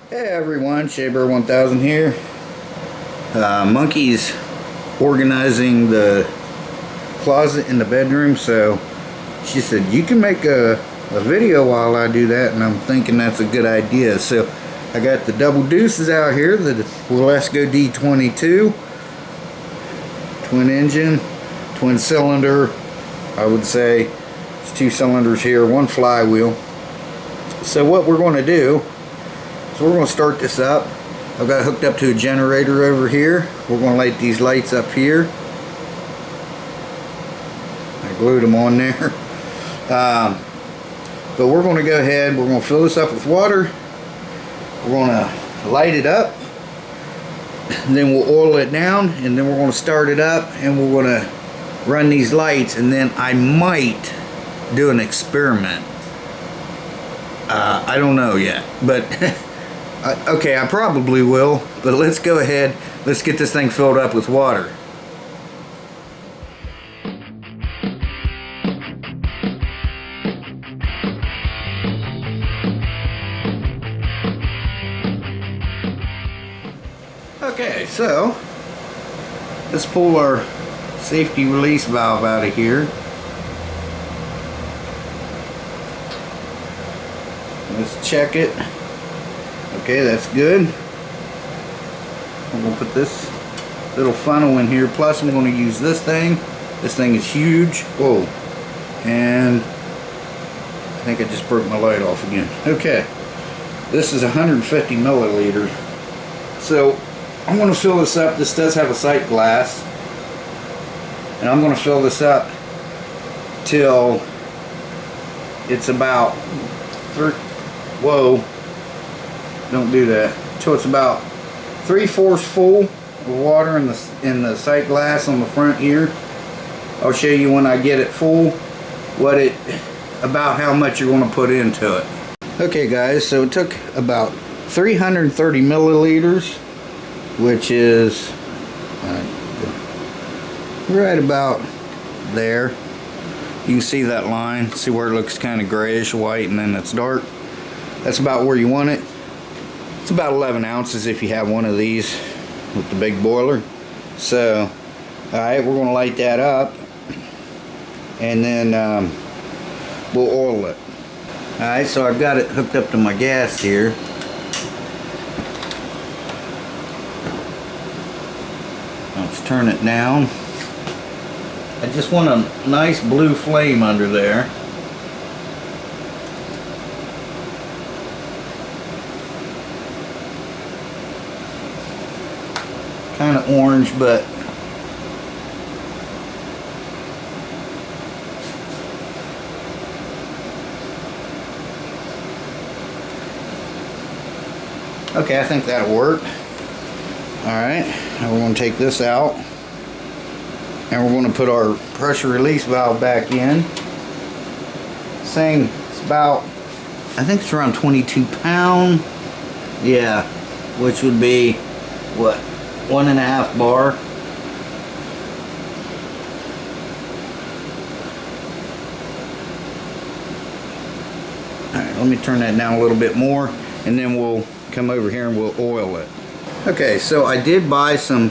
Hey everyone, Shaber 1000 here. Monkey's organizing the closet in the bedroom, so she said you can make a video while I do that, and I'm thinking that's a good idea. So I got the double deuces out here, the Wilesco D22, twin engine, twin cylinder. I would say it's 2 cylinders here, 1 flywheel. So what we're going to do, so we're going to start this up. I've got it hooked up to a generator over here. We're going to light these lights up here. I glued them on there. But we're going to go ahead, we're going to fill this up with water. We're going to light it up. And then we'll oil it down, and then we're going to start it up, and we're going to run these lights, and then I might do an experiment. I don't know yet, but okay, I probably will, but let's go ahead, let's get this thing filled up with water. Okay, so let's pull our safety release valve out of here. Let's check it. Okay, that's good. I'm going to put this little funnel in here, plus I'm going to use this thing. This thing is huge. Whoa. And I think I just broke my light off again. Okay, this is 150 milliliters. So I'm going to fill this up. This does have a sight glass. And I'm going to fill this up till it's about whoa, don't do that, till it's about 3/4 full of water in the sight glass on the front here. I'll show you when I get it full about how much you're going to put into it. Okay guys, so it took about 330 milliliters, which is right about there. You can see that line, see where it looks kind of grayish white and then it's dark. That's about where you want it. It's about 11 ounces if you have one of these with the big boiler. So alright, we're going to light that up, and then we'll oil it. Alright, so I've got it hooked up to my gas here. Let's turn it down. I just want a nice blue flame under there. Kind of orange, but okay, I think that'll work. Alright, now we're going to take this out, and we're going to put our pressure release valve back in. Saying it's about, I think it's around 22 pound. Yeah, which would be what, 1.5 bar. Alright, let me turn that down a little bit more, and then we'll come over here and we'll oil it. Okay, so I did buy some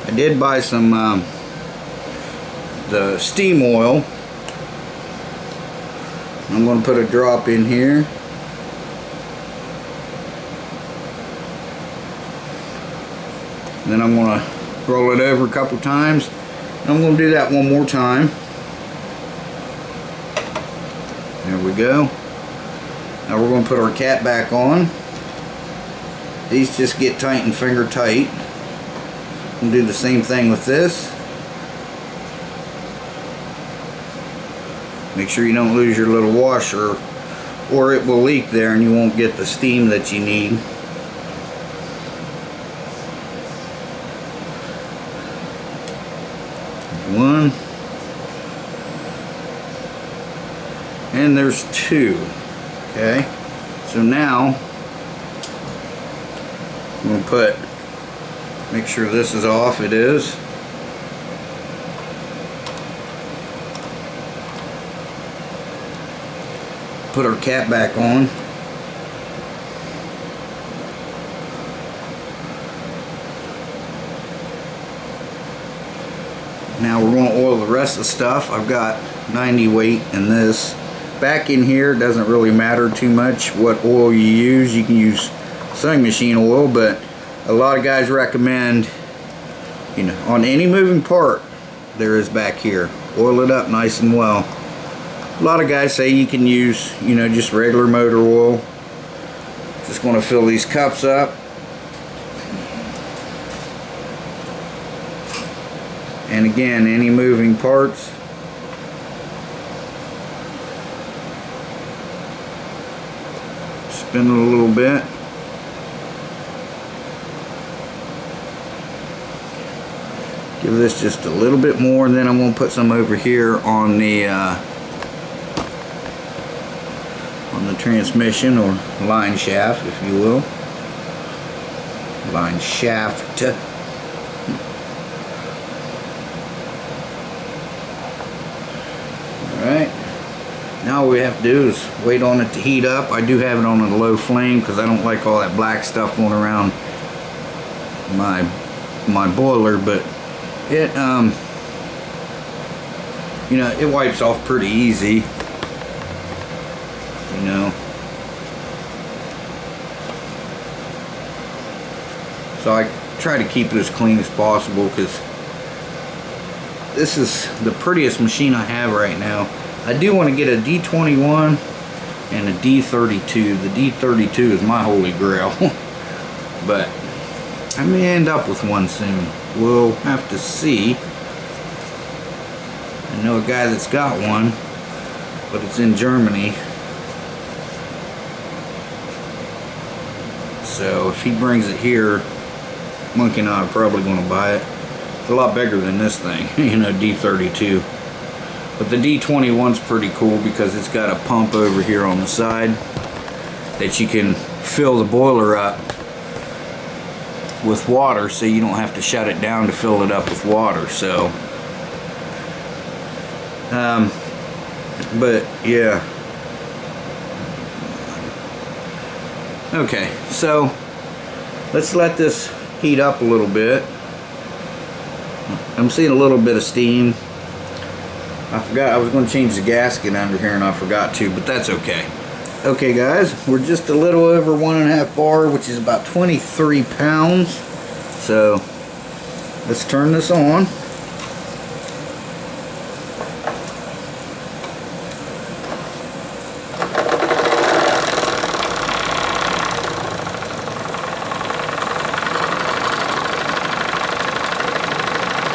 I did buy some the steam oil. I'm going to put a drop in here. Then I'm going to roll it over a couple times. And I'm going to do that one more time. There we go. Now we're going to put our cap back on. These just get tight and finger tight. We'll do the same thing with this. Make sure you don't lose your little washer, or it will leak there and you won't get the steam that you need. One. And there's 2. Okay. So now I'm going to put, make sure this is off. It is. put our cap back on. Now we're going to oil the rest of the stuff. I've got 90 weight in this. Back in here, it doesn't really matter too much what oil you use. You can use sewing machine oil, but a lot of guys recommend, you know, on any moving part there is back here, oil it up nice and well. A lot of guys say you can use, you know, just regular motor oil. Just going to fill these cups up. And again, any moving parts, spin it a little bit. Give this just a little bit more, and then I'm going to put some over here on the transmission, or line shaft, if you will. Line shaft. Alright, now all we have to do is wait on it to heat up. I do have it on a low flame because I don't like all that black stuff going around my boiler, but it you know, it wipes off pretty easy, you know. So I try to keep it as clean as possible because this is the prettiest machine I have right now. I do want to get a D21 and a D32. The D32 is my holy grail. But I may end up with one soon. We'll have to see. I know a guy that's got one, but it's in Germany. So if he brings it here, Monkey and I are probably going to buy it. It's a lot bigger than this thing, you know, D32. But the D21's pretty cool because it's got a pump over here on the side that you can fill the boiler up with water, so you don't have to shut it down to fill it up with water. So but yeah, okay, so let's let this heat up a little bit. I'm seeing a little bit of steam. I forgot I was going to change the gasket under here and I forgot to, but that's okay. Okay guys, we're just a little over 1.5 bar, which is about 23 pounds. So let's turn this on.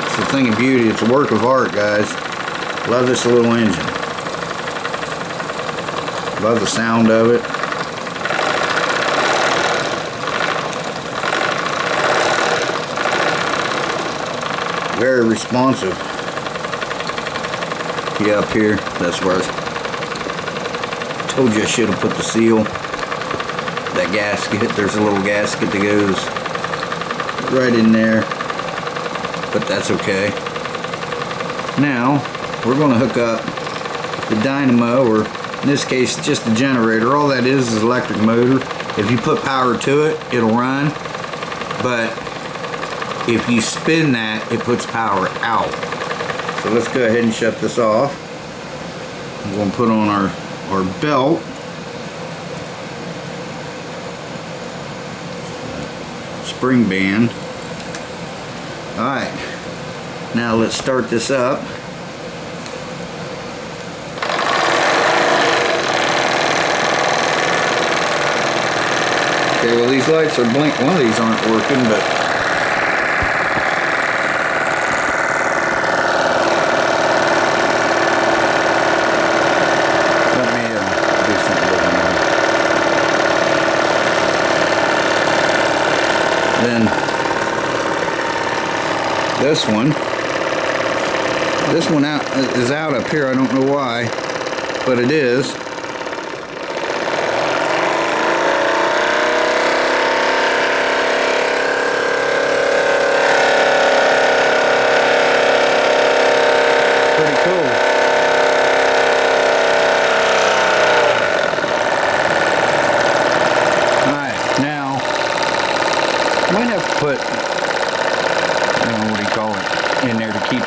It's a thing of beauty. It's a work of art, guys. Love this little engine. Love the sound of it. Very responsive. Yeah, up here, that's where I told you I should have put the seal. That gasket, there's a little gasket that goes right in there, but that's okay. Now, we're going to hook up the dynamo, or in this case just the generator. All that is electric motor. If you put power to it, it'll run, but if you spin that, it puts power out. So let's go ahead and shut this off. I'm going to put on our belt. Spring band. Alright, now let's start this up. Okay, well these lights are blinking. One of these aren't working, but let me do something with them. Then this one is out up here. I don't know why, but it is.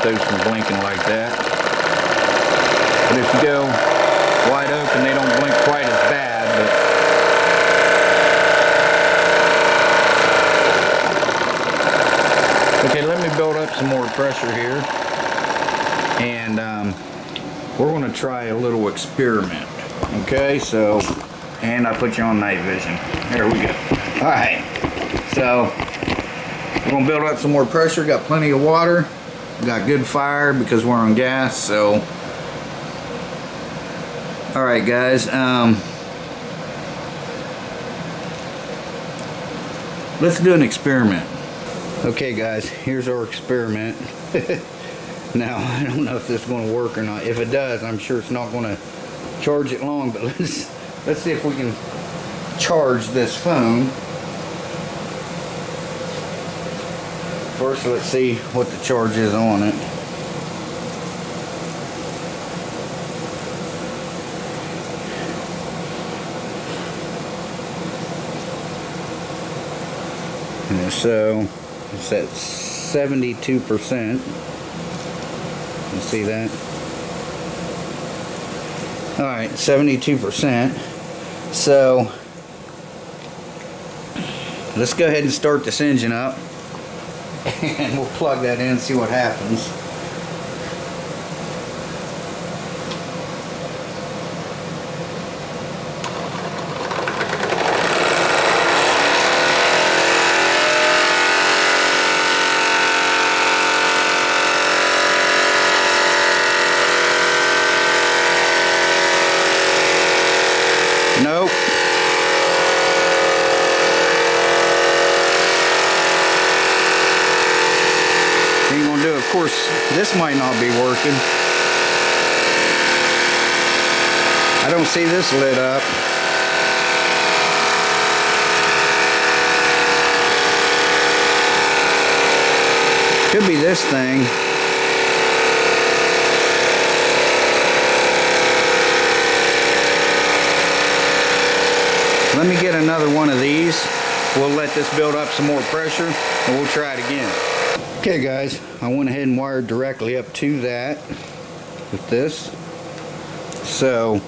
those from blinking like that. But if you go wide open, they don't blink quite as bad. But okay, let me build up some more pressure here, and we're going to try a little experiment. Okay, so, and I put you on night vision. There we go. All right, so we're going to build up some more pressure. Got plenty of water. Got good fire because we're on gas. So, all right, guys. Let's do an experiment. Okay, guys. Here's our experiment. Now, I don't know if this is going to work or not. If it does, I'm sure it's not going to charge it long. But let's see if we can charge this phone. First, let's see what the charge is on it. And so it's at 72%. You see that? All right, 72%. So let's go ahead and start this engine up. And we'll plug that in and see what happens. Nope. Ain't gonna do it. Of course, this might not be working. I don't see this lit up. Could be this thing. Let me get another one of these. We'll let this build up some more pressure and we'll try it again. Okay guys, I went ahead and wired directly up to that with this. So,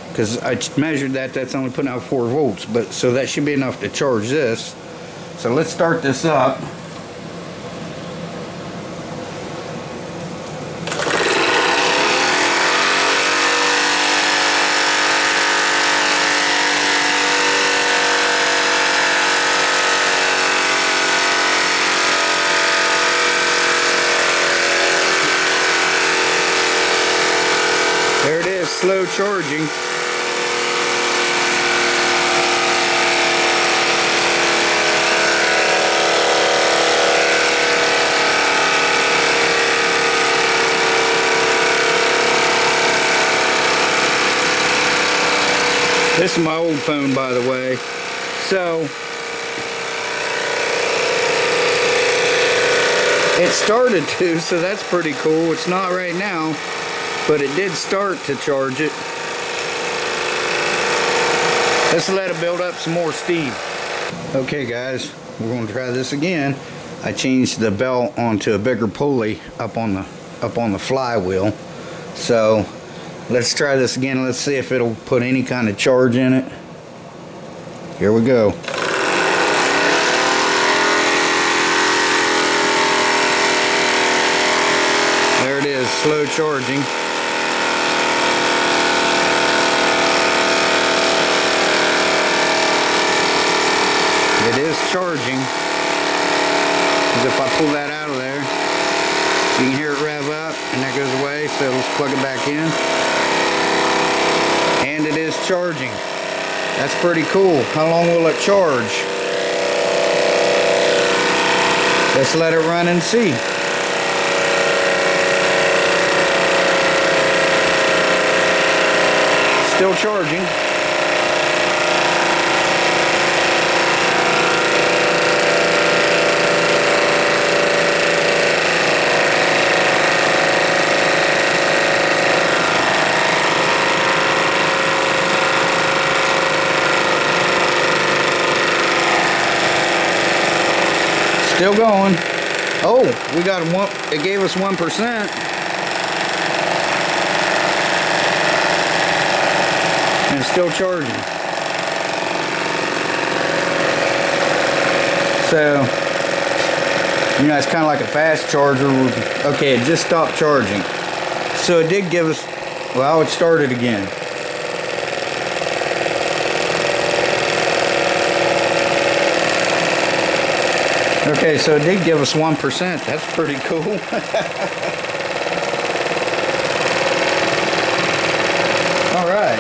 because I measured that, that's only putting out 4 volts, but so that should be enough to charge this. So let's start this up. There it is, slow charging. This is my old phone, by the way. So, it started to, so that's pretty cool. It's not right now, but it did start to charge it. Let's let it build up some more steam. Okay guys, we're going to try this again. I changed the belt onto a bigger pulley up on the flywheel. So let's try this again. Let's see if it'll put any kind of charge in it. Here we go. There it is, slow charging. It is charging. Because if I pull that out of there, you can hear it rev up and that goes away. So let's plug it back in. And it is charging. That's pretty cool. How long will it charge? Let's let it run and see. Still charging. Still going. Oh, we got one. It gave us 1%. And it's still charging. So, you know, it's kind of like a fast charger. Okay, it just stopped charging. So it did give us, well, it started again. Okay, so it did give us 1%. That's pretty cool. All right.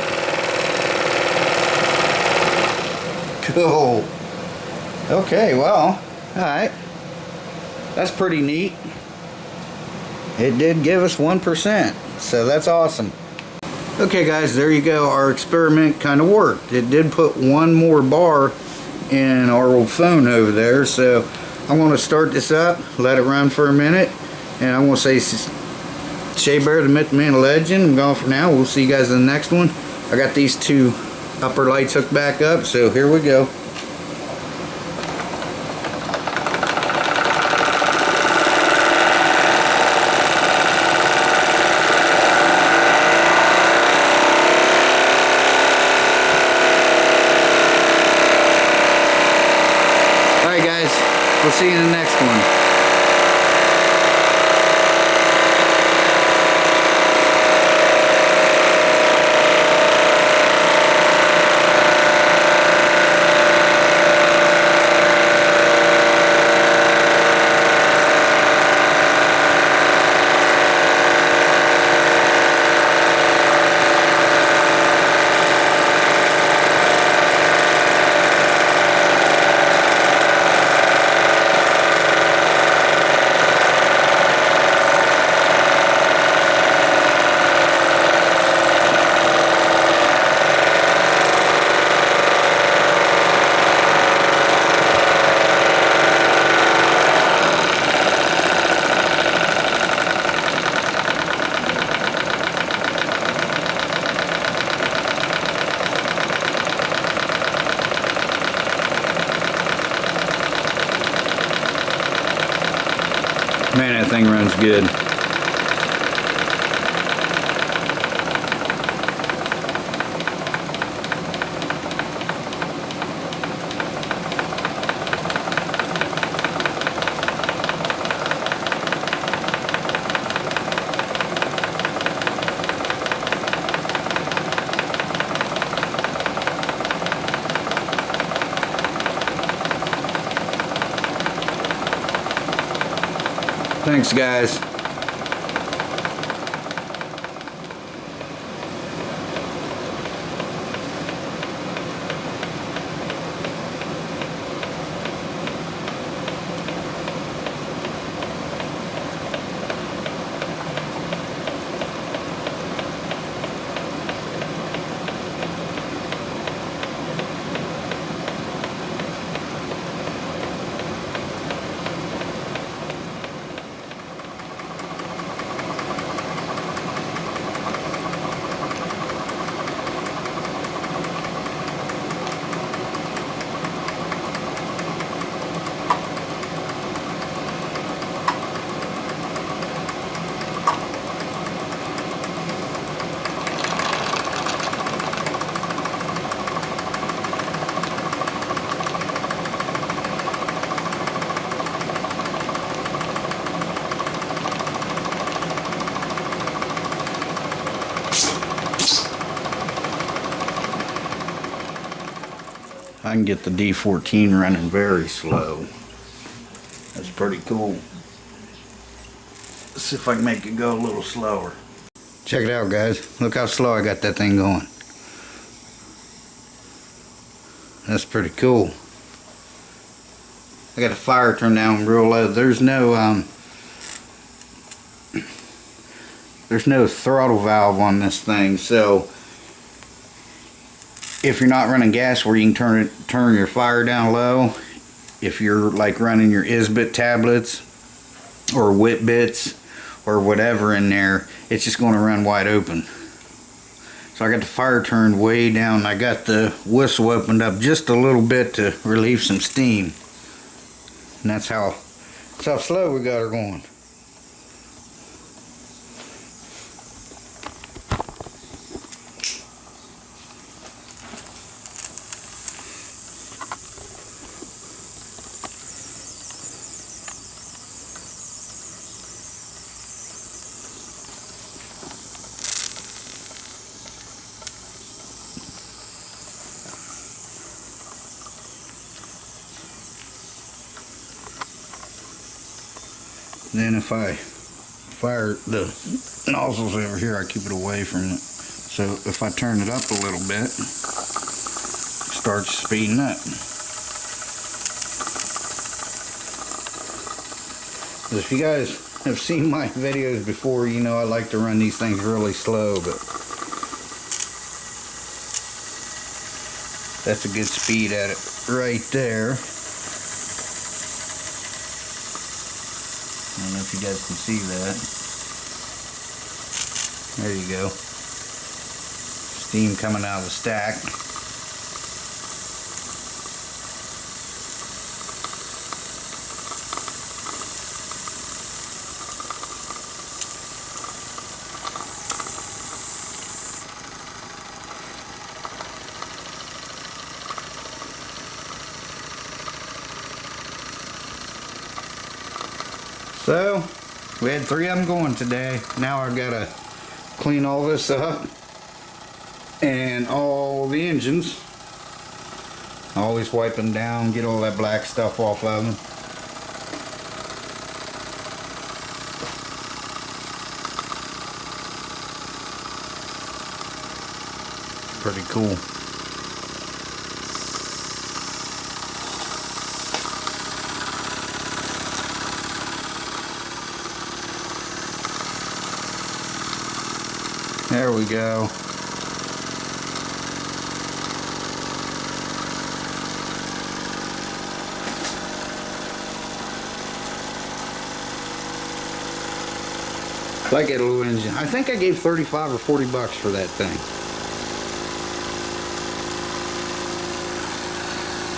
Cool. Okay, well, all right. That's pretty neat. It did give us 1%, so that's awesome. Okay guys, there you go. Our experiment kind of worked. It did put one more bar in our old phone over there, so I'm going to start this up, let it run for a minute, and I'm going to say Shea Bear, the Myth, Man, Legend. I'm gone for now. We'll see you guys in the next one. I got these two upper lights hooked back up, so here we go. Alright guys, we'll see you in the next one. Man, that thing runs good. Thanks, guys. I can get the D14 running very slow. That's pretty cool. Let's see if I can make it go a little slower. Check it out, guys. Look how slow I got that thing going. That's pretty cool. I got the fire turned down real low. There's no throttle valve on this thing, so if you're not running gas where you can turn your fire down low, if you're like running your ISBIT tablets or WIT bits or whatever in there, it's just going to run wide open. So I got the fire turned way down. I got the whistle opened up just a little bit to relieve some steam. And that's how That's how slow we got her going. Then if I fire the nozzles over here, I keep it away from it. So if I turn it up a little bit, it starts speeding up. If you guys have seen my videos before, you know I like to run these things really slow, but that's a good speed at it right there. I don't know if you guys can see that. There you go. Steam coming out of the stack. So, we had 3 of them going today. Now I've got to clean all this up and all the engines. I always wipe them down, get all that black stuff off of them. Pretty cool. There we go. Like a little engine. I think I gave 35 or 40 bucks for that thing.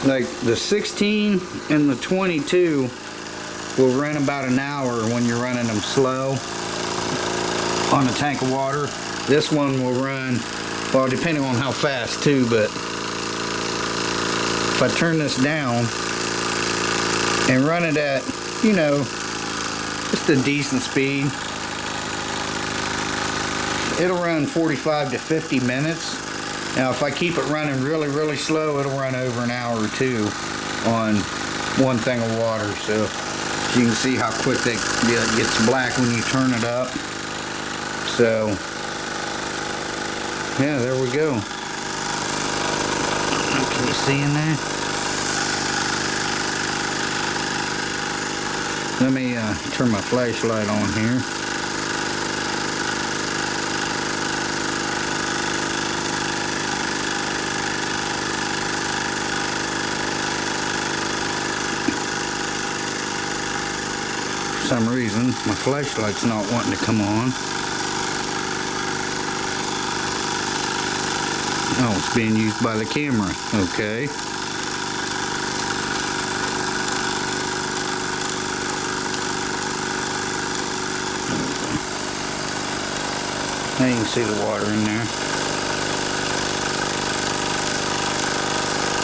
Like the 16 and the 22 will run about an hour when you're running them slow on a tank of water. This one will run, well, depending on how fast too, but if I turn this down and run it at, you know, just a decent speed, it'll run 45 to 50 minutes. Now if I keep it running really slow, it'll run over an hour or two on one thing of water. So you can see how quick it gets black when you turn it up. So yeah, there we go. Can you see in there? Let me turn my flashlight on here. For some reason, my flashlight's not wanting to come on. Oh, it's being used by the camera. Okay. Now you can see the water in there.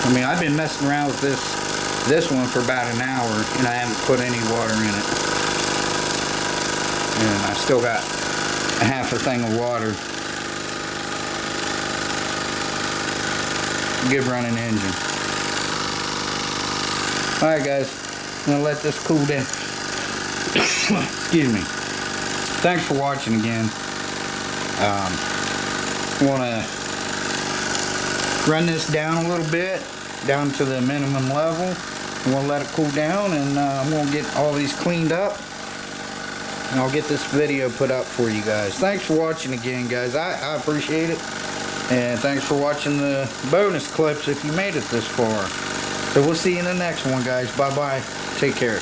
I mean, I've been messing around with this one for about an hour, and I haven't put any water in it. And I still got a half a thing of water. Good running engine. Alright guys, I'm going to let this cool down. Excuse me. Thanks for watching again. I want to run this down a little bit, down to the minimum level. I'm going to let it cool down, and I'm going to get all these cleaned up. And I'll get this video put up for you guys. Thanks for watching again, guys. I appreciate it. And thanks for watching the bonus clips if you made it this far. So we'll see you in the next one, guys. Bye-bye. Take care.